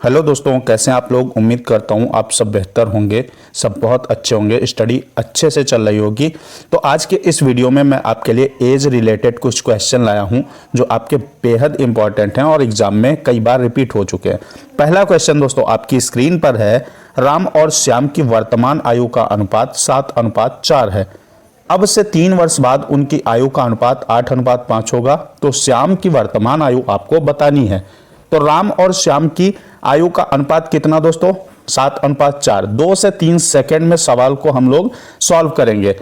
Hello दोस्तों, कैसे हैं आप लोग। उम्मीद करता हूं आप सब बेहतर होंगे, सब बहुत अच्छे होंगे, स्टडी अच्छे से चल रही होगी। तो आज के इस वीडियो में मैं आपके लिए एज रिलेटेड कुछ क्वेश्चन लाया हूं जो आपके बेहद इंपॉर्टेंट हैं और एग्जाम में कई बार रिपीट हो चुके हैं। पहला क्वेश्चन दोस्तों आपकी स्क्रीन पर है, राम और श्याम की वर्तमान आयु का अनुपात 7:4 है। अब से 3 वर्ष बाद उनकी आयु का अनुपात 8:5 होगा। तो श्याम की वर्तमान आयु आपको बतानी है। तो राम और श्याम की आयु का अनुपात कितना दोस्तों? 7:4। 2 से 3 सेकंड में सवाल को हम लोग सॉल्व करेंगे।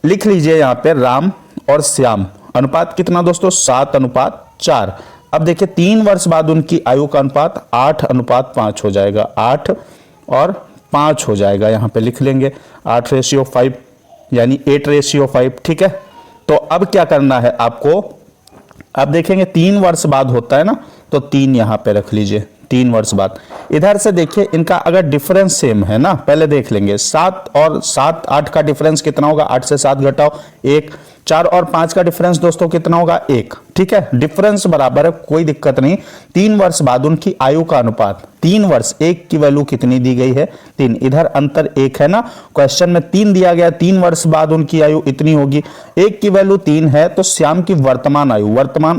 लिख लीजिए यहां पे राम और श्याम अनुपात कितना दोस्तों? 7:4। अब देखिए 3 वर्ष बाद उनकी आयु का अनुपात 8:5 हो जाएगा। 8 और 5 हो जाएगा, यहां पे लिख लेंगे 8:5 यानी 8:5। ठीक है, तो अब क्या करना है आपको? अब देखेंगे 3 वर्ष बाद होता है ना, तो 3 यहां पे रख लीजिए। 3 वर्ष बाद इधर से देखिए इनका अगर डिफरेंस सेम है ना, पहले देख लेंगे 7 और 7 8 का डिफरेंस कितना होगा? 8 से 7 घटाओ 1। 4 और 5 का डिफरेंस दोस्तों कितना होगा? 1। ठीक है, डिफरेंस बराबर है, कोई दिक्कत नहीं। 3 वर्ष बाद उनकी आयु का अनुपात 3 वर्ष 1 की वैल्यू कितनी दी गई है? 3। इधर अंतर 1 है ना, क्वेश्चन में 3 दिया गया। 3 वर्ष बाद उनकी आयु इतनी होगी, 1 की वैल्यू 3 है। तो श्याम की वर्तमान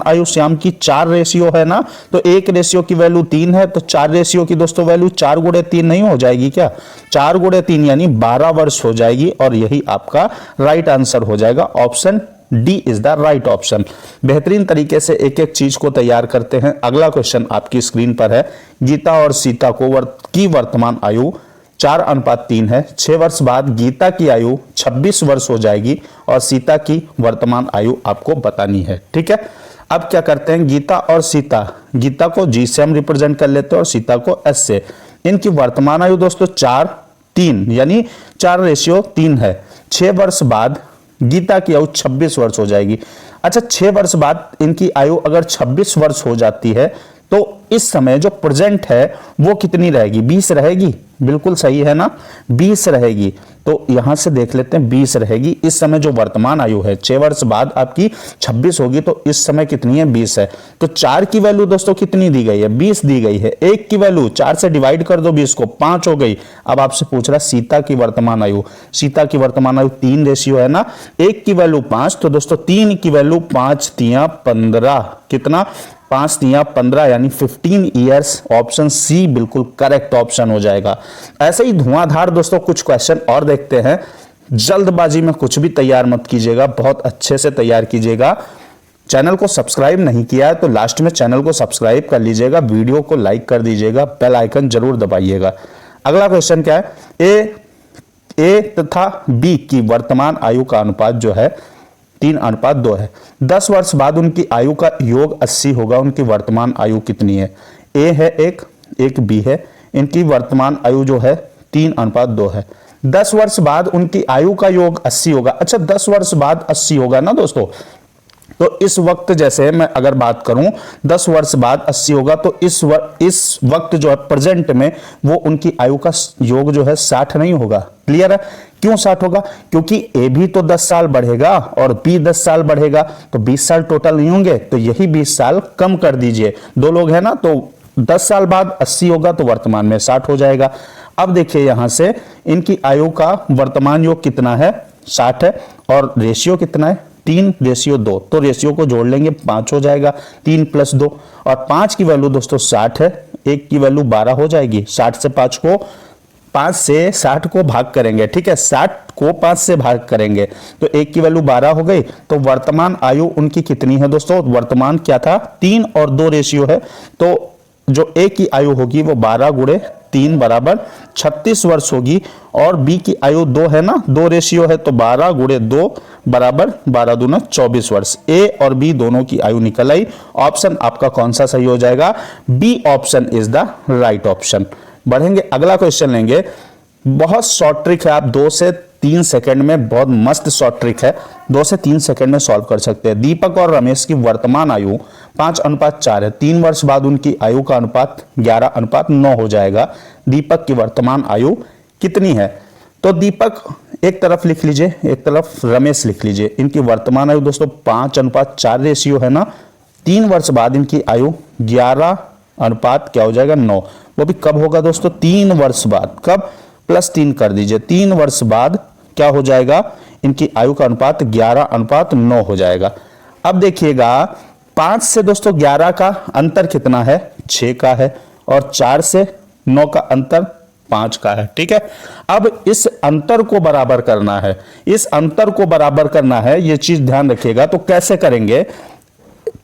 आयु श्याम की 4 रेशियो है ना, तो 1 रेशियो की वैल्यू 3 है, तो 4 रेशियो की दोस्तों वैल्यू 4 गुणे 3 नहीं हो जाएगी क्या? 4 गुणे 3 यानी 12 वर्ष हो जाएगी और यही आपका राइट आंसर हो जाएगा। Option D is the right option. बेहतरीन तरीके से एक एक चीज को तैयार करते हैं। अगला क्वेश्चन आपकी स्क्रीन पर है, गीता और सीता की वर्तमान आयु 4:3 है। 6 वर्ष बाद गीता की आयु 26 वर्ष हो जाएगी और सीता की वर्तमान आयु आपको बतानी है। ठीक है, अब क्या करते हैं, गीता और सीता, गीता को जी से हम रिप्रेजेंट कर लेते हैं और सीता को एस से। इनकी वर्तमान आयु दोस्तों 4:3 यानी 4:3 है। 6 वर्ष बाद गीता की आयु 26 वर्ष हो जाएगी। अच्छा, 6 वर्ष बाद इनकी आयु अगर 26 वर्ष हो जाती है तो इस समय जो प्रेजेंट है वो कितनी रहेगी? 20 रहेगी। बिल्कुल सही है ना, 20 रहेगी। तो यहां से देख लेते हैं 20 रहेगी। इस समय जो वर्तमान आयु है 6 वर्ष बाद आपकी 26 होगी, तो इस समय कितनी है? 20 है। तो 4 की वैल्यू दोस्तों कितनी दी गई है? 20 दी गई है। 1 की वैल्यू 4 से डिवाइड कर दो 20 को, 5 हो गई। अब आपसे पूछ रहा सीता की वर्तमान आयु, सीता की वर्तमान आयु 3 रेशियो है ना, 1 की वैल्यू 5, तो दोस्तों 3 की वैल्यू 5 तिया 15। कितना? 5 तिया 15 यानी 15 ईयर्स। ऑप्शन सी बिल्कुल करेक्ट ऑप्शन हो जाएगा। ऐसे ही धुआंधार दोस्तों कुछ क्वेश्चन और देखते हैं। जल्दबाजी में कुछ भी तैयार मत कीजिएगा, बहुत अच्छे से तैयार कीजिएगा। चैनल को सब्सक्राइब नहीं किया है तो लास्ट में चैनल को सब्सक्राइब कर लीजिएगा, वीडियो को लाइक कर दीजिएगा, बेल आइकन जरूर दबाइएगा। अगला क्वेश्चन क्या है? ए तथा बी की वर्तमान आयु का अनुपात जो है 3:2 है। 10 वर्ष बाद उनकी आयु का योग 80 होगा। उनकी वर्तमान आयु कितनी है? ए है एक बी है। इनकी वर्तमान आयु जो है 3:2 है। 10 वर्ष बाद उनकी आयु का योग 80 होगा। अच्छा, 10 वर्ष बाद 80 होगा ना दोस्तों, तो इस वक्त जैसे मैं अगर बात करूं 10 वर्ष बाद 80 होगा, तो इस वक्त जो है प्रेजेंट में वो उनकी आयु का योग जो है 60 नहीं होगा। क्लियर है? क्यों 60 होगा? क्योंकि ए भी तो 10 साल बढ़ेगा और बी 10 साल बढ़ेगा, तो 20 साल टोटल नहीं होंगे, तो यही 20 साल कम कर दीजिए। 2 लोग हैं ना, तो 10 साल बाद 80 होगा तो वर्तमान में 60 हो जाएगा। अब देखिए यहां से इनकी आयु का वर्तमान योग कितना है? 60 है और रेशियो कितना है? 3:2। तो रेशियो को जोड़ लेंगे 5 हो जाएगा। 3 + 2 और 5 की वैल्यू दोस्तों 60 है, 1 की वैल्यू 12 हो जाएगी। 60 से 5 से 60 को भाग करेंगे। ठीक है, 60 को 5 से भाग करेंगे तो 1 की वैल्यू 12 हो गई। तो वर्तमान आयु उनकी कितनी है दोस्तों? वर्तमान क्या था? 3 और 2 रेशियो है, तो जो ए की आयु होगी वो 12 गुणे 3 बराबर 36 वर्ष होगी। और बी की आयु 2 है ना, 2 रेशियो है, तो 12 गुणे 2 बराबर 12 दूना 24 वर्ष। ए और बी दोनों की आयु निकल आई। ऑप्शन आपका कौन सा सही हो जाएगा? B option is the right option. बढ़ेंगे, अगला क्वेश्चन लेंगे। बहुत शॉर्ट ट्रिक है, आप 2 से 3 सेकंड में, बहुत मस्त शॉर्ट ट्रिक है, 2 से 3 सेकंड में सॉल्व कर सकते हैं। दीपक और रमेश की वर्तमान आयु 5:4 है। 3 वर्ष बाद उनकी आयु का अनुपात 11:9 हो जाएगा। दीपक की वर्तमान आयु कितनी है? तो दीपक एक तरफ लिख लीजिए, एक तरफ रमेश लिख लीजिए। इनकी वर्तमान आयु दोस्तों 5:4 रेशियो है ना। 3 वर्ष बाद इनकी आयु अनुपात क्या हो जाएगा 9। वो भी कब होगा दोस्तों, 3 वर्ष बाद। कब, +3 कर दीजिए, 3 वर्ष बाद क्या हो जाएगा, इनकी आयु का अनुपात 11:9 हो जाएगा। अब देखिएगा 5 से दोस्तों 11 का अंतर कितना है, 6 का है, और 4 से 9 का अंतर 5 का है। ठीक है, अब इस अंतर को बराबर करना है, इस अंतर को बराबर करना है, ये चीज ध्यान रखिएगा। तो कैसे करेंगे,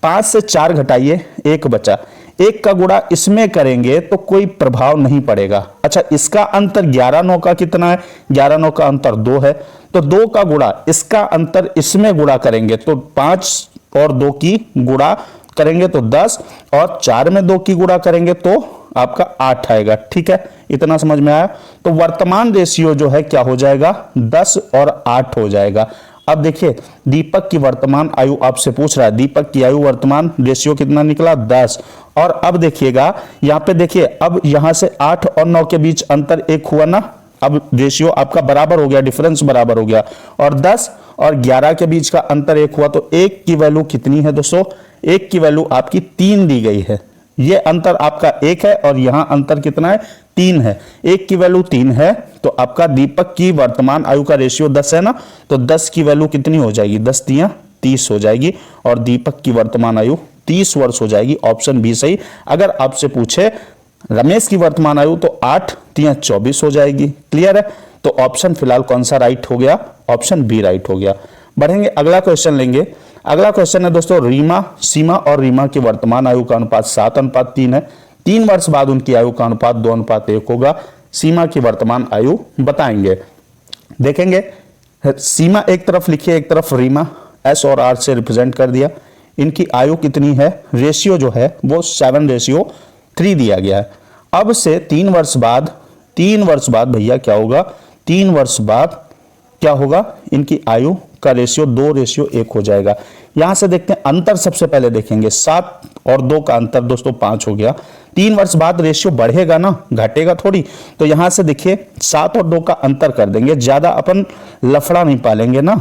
5 से 4 घटाइए, 1 बचा, 1 का गुणा इसमें करेंगे तो कोई प्रभाव नहीं पड़ेगा। अच्छा, इसका अंतर 11:9 का कितना है, 11:9 का अंतर 2 है, तो 2 का गुणा इसका अंतर इसमें गुणा करेंगे तो 5 और 2 की गुणा करेंगे तो 10, और 4 में 2 की गुणा करेंगे तो आपका 8 आएगा। ठीक है, इतना समझ में आया। तो वर्तमान रेशियो जो है क्या हो जाएगा, 10 और 8 हो जाएगा। अब देखिए दीपक की वर्तमान आयु आपसे पूछ रहा है, दीपक की आयु वर्तमान रेशियो कितना निकला, 10। और अब देखिएगा यहाँ पे देखिए, अब यहां से 8 और 9 के बीच अंतर 1 हुआ ना, अब रेशियो आपका बराबर हो गया, डिफरेंस बराबर हो गया। और 10 और 11 के बीच का अंतर 1 हुआ, तो 1 की वैल्यू कितनी है दोस्तों, 1 की वैल्यू आपकी 3 दी गई है। ये अंतर आपका 1 है और यहां अंतर कितना है, 3 है। 1 की वैल्यू 3 है, तो आपका दीपक की वर्तमान आयु का रेशियो 10 है ना, तो 10 की वैल्यू कितनी हो जाएगी, 10 तियां 30 हो जाएगी, और दीपक की वर्तमान आयु 30 वर्ष हो जाएगी। ऑप्शन बी सही। अगर आपसे पूछे रमेश की वर्तमान आयु, तो 8 तियां 24 हो जाएगी। क्लियर है, तो ऑप्शन फिलहाल कौन सा राइट हो गया, ऑप्शन बी राइट हो गया। बढ़ेंगे, अगला क्वेश्चन लेंगे। अगला क्वेश्चन है दोस्तों, सीमा और रीमा की वर्तमान आयु का अनुपात 7:3 है। 3 वर्ष बाद उनकी आयु का अनुपात 2:1 होगा। सीमा की वर्तमान आयु बताएंगे। देखेंगे, सीमा एक तरफ लिखिए, एक तरफ रीमा, एस और आर से रिप्रेजेंट कर दिया। इनकी आयु कितनी है, रेशियो जो है वो 7:3 दिया गया है। अब से 3 वर्ष बाद भैया क्या होगा, 3 वर्ष बाद क्या होगा, इनकी आयु का रेशियो 2:1 हो जाएगा। यहां से देखते हैं अंतर, सबसे पहले देखेंगे 7 और 2 का अंतर दोस्तों 5 हो गया। 3 वर्ष बाद रेशियो बढ़ेगा ना, घटेगा थोड़ी। तो यहां से देखिए 7 और 2 का अंतर कर देंगे, ज्यादा अपन लफड़ा नहीं पालेंगे ना,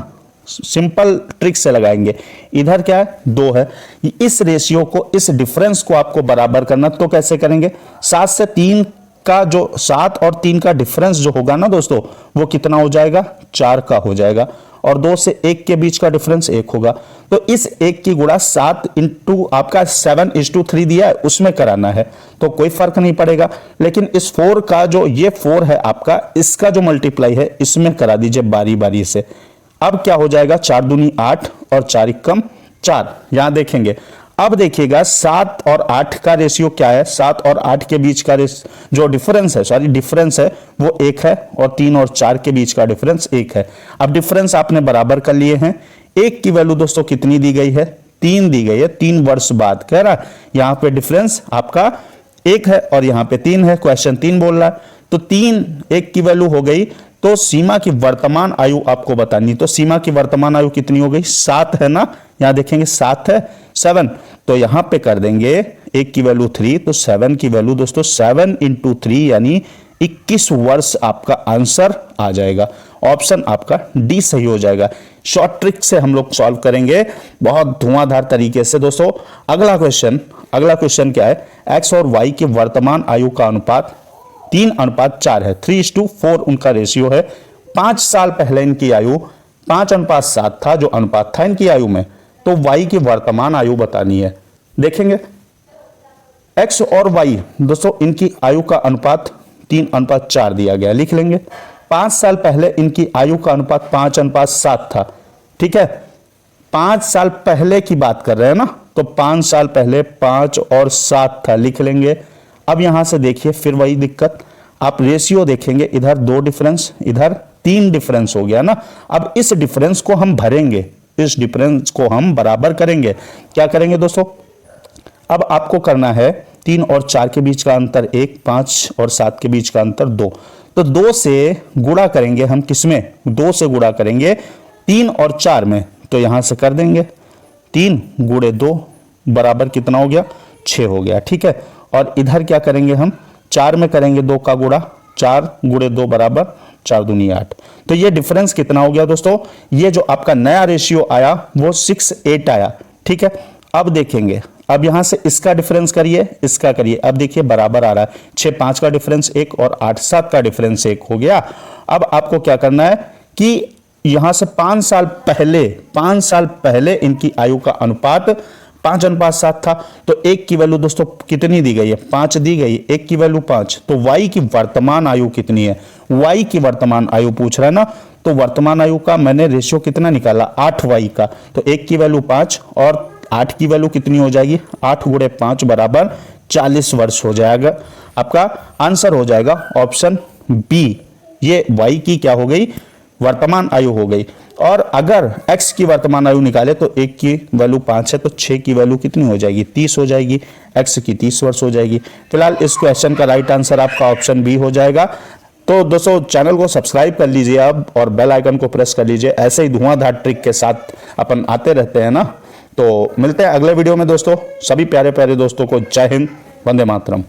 सिंपल ट्रिक से लगाएंगे। इधर क्या है, 2 है, इस रेशियो को, इस डिफरेंस को आपको बराबर करना, तो कैसे करेंगे, 7 से 3 का जो 7 और 3 का डिफरेंस जो होगा ना दोस्तों, वो कितना हो जाएगा, 4 का हो जाएगा, और 2 से 1 के बीच का डिफरेंस 1 होगा। तो इस 1 की गुणा 7 इंटू आपका 7:3 दिया है, उसमें कराना है, तो कोई फर्क नहीं पड़ेगा। लेकिन इस 4 का जो, ये 4 है आपका, इसका जो मल्टीप्लाई है इसमें करा दीजिए बारी बारी से। अब क्या हो जाएगा, 4 दूनी 8 और 4 एकम 4। यहां देखेंगे, अब देखिएगा 7 और 8 का रेशियो क्या है, 7 और 8 के बीच का जो डिफरेंस है वो 1 है, और 3 और 4 के बीच का डिफरेंस 1 है। अब डिफरेंस आपने बराबर कर लिए हैं। 1 की वैल्यू दोस्तों कितनी दी गई है, 3 दी गई है। 3 वर्ष बाद कह रहा है, यहां पे डिफरेंस आपका 1 है और यहां पे 3 है, क्वेश्चन 3 बोल रहा है। तो 3 1 की वैल्यू हो गई। तो सीमा की वर्तमान आयु आपको बतानी, तो सीमा की वर्तमान आयु कितनी हो गई, 7 है ना, यहां देखेंगे 7 है, 7, तो यहां पे कर देंगे 1 की वैल्यू 3, तो 7 की वैल्यू दोस्तों 7 × 3 यानी 21 वर्ष आपका आंसर आ जाएगा। ऑप्शन आपका डी सही हो जाएगा। शॉर्ट ट्रिक से हम लोग सॉल्व करेंगे बहुत धुआंधार तरीके से दोस्तों। अगला क्वेश्चन क्या है, एक्स और वाई की वर्तमान आयु का अनुपात 3:4 है, 3:4 उनका रेशियो है। 5 साल पहले इनकी आयु 5:7 था, जो अनुपात था इनकी आयु में। तो वाई की वर्तमान आयु बतानी है। देखेंगे एक्स और वाई दोस्तों, इनकी आयु का अनुपात 3:4 दिया गया, लिख लेंगे। 5 साल पहले इनकी आयु का अनुपात 5:7 था। ठीक है, 5 साल पहले की बात कर रहे हैं ना, तो 5 साल पहले 5 और 7 था, लिख लेंगे। अब यहां से देखिए फिर वही दिक्कत, आप रेशियो देखेंगे, इधर 2 डिफरेंस, इधर 3 डिफरेंस हो गया ना। अब इस डिफरेंस को हम भरेंगे, इस डिफरेंस को हम बराबर करेंगे। क्या करेंगे दोस्तों, अब आपको करना है 3 और 4 के बीच का अंतर 1, 5 और 7 के बीच का अंतर 2, तो 2 से गुणा करेंगे हम, किसमें, 2 से गुणा करेंगे 3 और 4 में, तो यहां से कर देंगे 3 × 2 बराबर कितना हो गया, 6 हो गया। ठीक है, और इधर क्या करेंगे हम, 4 में करेंगे 2 का गुणा, 4 × 2 बराबर 4 दूनी 8। तो ये डिफरेंस कितना हो गया दोस्तों, ये जो आपका नया रेशियो आया वो 6:8 आया। ठीक है, अब देखेंगे, अब यहां से इसका डिफरेंस करिए, इसका करिए, अब देखिए बराबर आ रहा है। 6 5 का डिफरेंस 1 और 8 7 का डिफरेंस 1 हो गया। अब आपको क्या करना है कि यहां से 5 साल पहले इनकी आयु का अनुपात 5:7 था। तो 1 की वैल्यू दोस्तों कितनी दी गई है? 5 दी गई, 1 की वैल्यू 5। तो y की वर्तमान आयु कितनी है? y की वर्तमान आयु पूछ रहा है ना, तो वर्तमान आयु का मैंने रेशियो कितना निकाला? 8y का। तो 1 की वैल्यू 5 और 8 की वैल्यू कितनी हो जाएगी? 8 × 5 बराबर 40 वर्ष हो जाएगा। आपका आंसर हो जाएगा ऑप्शन बी। ये y की क्या हो गई? वर्तमान आयु हो गई। और अगर x की वर्तमान आयु निकाले तो 1 की वैल्यू 5 है, तो 6 की वैल्यू कितनी हो जाएगी? 30 हो जाएगी। x की 30 वर्ष हो जाएगी। फिलहाल इस क्वेश्चन का राइट आंसर आपका ऑप्शन बी हो जाएगा। तो दोस्तों चैनल को सब्सक्राइब कर लीजिए अब और बेल आइकन को प्रेस कर लीजिए। ऐसे ही धुआंधार ट्रिक के साथ अपन आते रहते हैं ना। तो मिलते हैं अगले वीडियो में दोस्तों। सभी प्यारे प्यारे दोस्तों को जय हिंद, वंदे मातरम।